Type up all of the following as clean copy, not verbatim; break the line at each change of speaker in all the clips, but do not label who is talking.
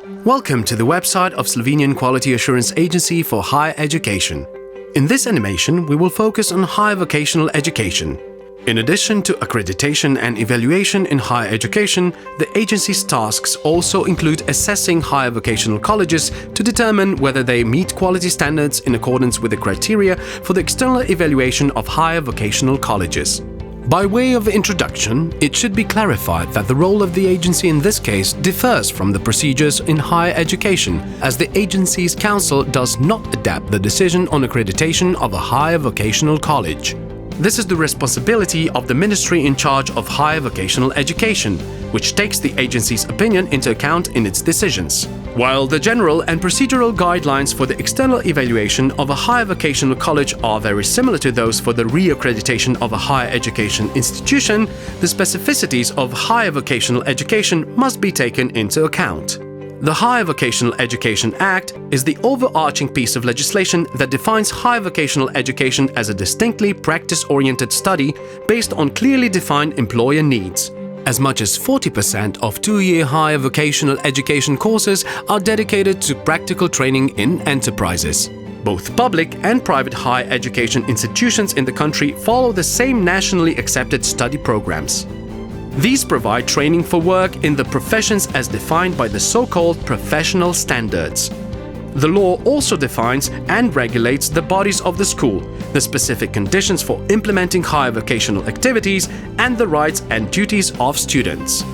Welcome to the website of Slovenian Quality Assurance Agency for Higher Education. In this animation, we will focus on higher vocational education. In addition to accreditation and evaluation in higher education, the agency's tasks also include assessing higher vocational colleges to determine whether they meet quality standards in accordance with the criteria for the external evaluation of higher vocational colleges. By way of introduction, it should be clarified that the role of the agency in this case differs from the procedures in higher education, as the agency's council does not adapt the decision on accreditation of a higher vocational college. This is the responsibility of the ministry in charge of higher vocational education, which takes the agency's opinion into account in its decisions. While the general and procedural guidelines for the external evaluation of a higher vocational college are very similar to those for the re-accreditation of a higher education institution, the specificities of higher vocational education must be taken into account. The Higher Vocational Education Act is the overarching piece of legislation that defines higher vocational education as a distinctly practice-oriented study based on clearly defined employer needs. As much as 40% of two-year higher vocational education courses are dedicated to practical training in enterprises. Both public and private higher education institutions in the country follow the same nationally accepted study programs. These provide training for work in the professions as defined by the so-called professional standards. The law also defines and regulates the bodies of the school, the specific conditions for implementing higher vocational activities, and the rights and duties of students.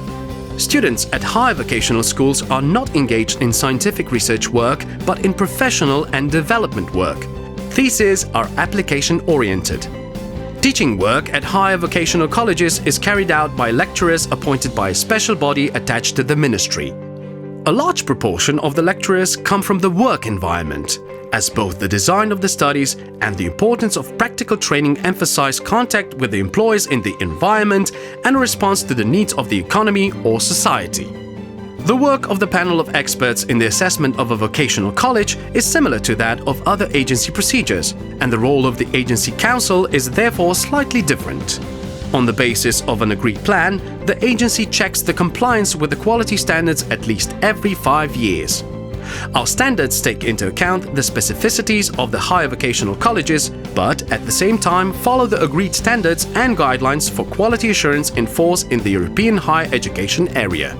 Students at higher vocational schools are not engaged in scientific research work, but in professional and development work. Theses are application-oriented. Teaching work at higher vocational colleges is carried out by lecturers appointed by a special body attached to the ministry. A large proportion of the lecturers come from the work environment, as both the design of the studies and the importance of practical training emphasize contact with the employees in the environment and a response to the needs of the economy or society. The work of the panel of experts in the assessment of a vocational college is similar to that of other agency procedures, and the role of the agency council is therefore slightly different. On the basis of an agreed plan, the agency checks the compliance with the quality standards at least every 5 years. Our standards take into account the specificities of the higher vocational colleges, but at the same time follow the agreed standards and guidelines for quality assurance in force in the European higher education area.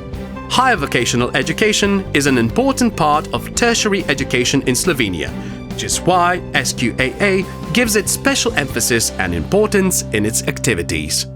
Higher vocational education is an important part of tertiary education in Slovenia, which is why SQAA gives it special emphasis and importance in its activities.